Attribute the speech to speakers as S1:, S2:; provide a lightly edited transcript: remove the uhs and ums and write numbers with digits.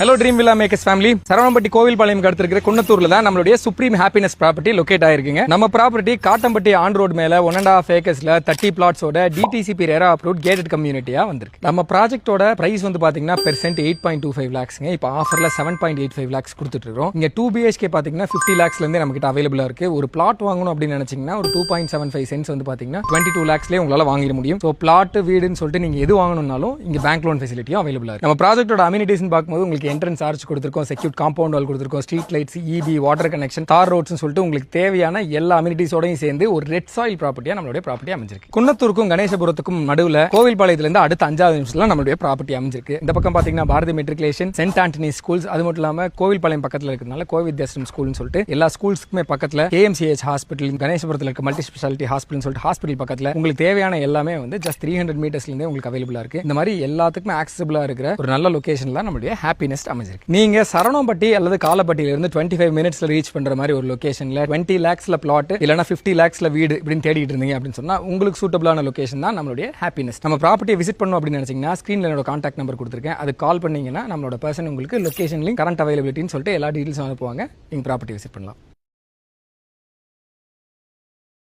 S1: Hello dream villa makers family. Saravanampatti Kovilpalayam அடுத்திருக்கிற குன்னத்தூர்ல தான் நம்மளுடைய சுப்ரீம் ஹாப்பினஸ் ப்ராப்பர்ட்டி லொகேட் ஆயிருக்குங்க. நம்ம ப்ராப்பர்ட்டி காட்டம்பட்டி ஆன் ரோட் மேல 1.5 ஏக்கர்ஸ்ல 30 பிளாட்ஸோட டிடிசிபி ரெரா அப்ரூவ்ட் கேட்டட் கம்யூனிட்டியா வந்திருக்கு. நம்ம ப்ராஜெக்டோட பிரைஸ் வந்து பாத்தீங்கன்னா பெர்சென்ட் 8.25 லேக்ஸ்ங்க. இப்போ ஆஃபர்ல 7.85 லேக்ஸ் கொடுத்துட்டு இருக்கோம். இங்க 2 BHK பாத்தீங்கன்னா 50 லேக்ஸ்ல இருந்து நம்ம கிட்ட அவைலபிளா இருக்கு. ஒரு பிளாட் வாங்கணும் அப்படின்னு நினைச்சீங்கன்னா ஒரு 2.75 சென்ட்ஸ் வந்து பாத்தீங்கன்னா 22 லேக்ஸ்லயே உங்களால வாங்கிட முடியும். ஸோ பிளாட் வீடுன்னு சொல்லிட்டு நீங்க எது வாங்கணும்னாலும் இங்க பேங்க் லோன் ஃபெசிலிட்டியும் அவைலபிளா இருக்கு. நம்ம ப்ராஜெக்டோட அம்யூனிட்டிஸ் பார்க்கும்போது உங்களுக்கு என்ட்ரன்ஸ் ஆர்ச் கொடுத்துருக்கோம், செக்யூர் காம்பவுண்ட் வால் கொடுத்துருக்கோம், street lights, EB, water connection, தார் ரோட்ஸ் சொல்லிட்டு உங்களுக்கு தேவையான எல்லா அம்யூனிட்டிஸோடையும் சேர்ந்து ஒரு ரெட் சாயில் ப்ராப்பர்ட்டியா நம்மளுடைய ப்ராப்பர்ட்டி அமைஞ்சிருக்கு. குன்னத்தூருக்கும் கணேசபுரத்துக்கும் நடுவில் கோவில்பாளையத்துல இருந்து அடுத்த 5வது நிமிஷத்துல நம்மளுடைய ப்ராப்பர்ட்டி அமைஞ்சிருக்கு. இந்த பக்கம் பாத்தீங்கன்னா Bharathi matriculation, saint Antony schools, அது மட்டும் இல்லாம கோவில்பாளையம் பக்கத்துல இருக்கிறதுனால கோவித்யாஸ்ரம் ஸ்கூல்னு சொல்லிட்டு எல்லா ஸ்கூல்ஸ்க்குமே பக்கத்துல KMCH ஹாஸ்பிட்டல், கணேசபுரத்தில் இருக்க மல்டி ஸ்பெஷாலிட்டி ஹாஸ்பிட்டல் சொல்லிட்டு ஹாஸ்பிட்டல் பக்கத்துல உங்களுக்கு தேவையான எல்லாமே வந்து ஜஸ்ட் 300 மீட்டர்ஸ்ல இருந்தே உங்களுக்கு அவைலபிளா இருக்கு. இந்த மாதிரி எல்லாத்துக்குமே ஆக்சசிபிளா இருக்கிற ஒரு நல்ல லொகேஷன்ல நம்மளுடைய ஹாப்பினஸ் அமைஞ்சிருக்கு. நீங்க சரவணம்பட்டி அல்லது காலப்பட்டியில இருந்து 25 மினிட்ஸ்ல ரீச் பண்ற மாதிரி ஒரு லொகேஷன்ல 20 லேக்ஸ்ல பிளாட் இல்லனா 50 லேக்ஸ்ல வீடு இப்படின்னு தேடிட்டு இருந்தீங்க அப்படின்னு சொன்னா உங்களுக்கு சூட்டபிளான லொகேஷன் தான் நம்மளுடைய ஹாப்பினஸ். நம்ம ப்ராப்பர்ட்டியை விசிட் பண்ணணும் அப்படின்னு நினைச்சீங்கன்னா ஸ்கிரீன்ல என்னோட கான்டாக்ட் நம்பர் கொடுத்துருக்கேன், அது கால் பண்ணீங்கன்னா நம்மளோட பர்சன் உங்களுக்கு லொகேஷன் லிங்க், கரண்ட் அவைலபிலிட்டின்னு சொல்லிட்டு எல்லா டீடைல்ஸும் அனுப்புவாங்க. நீங்க ப்ராப்பர்ட்டி விசிட் பண்ணலாம்.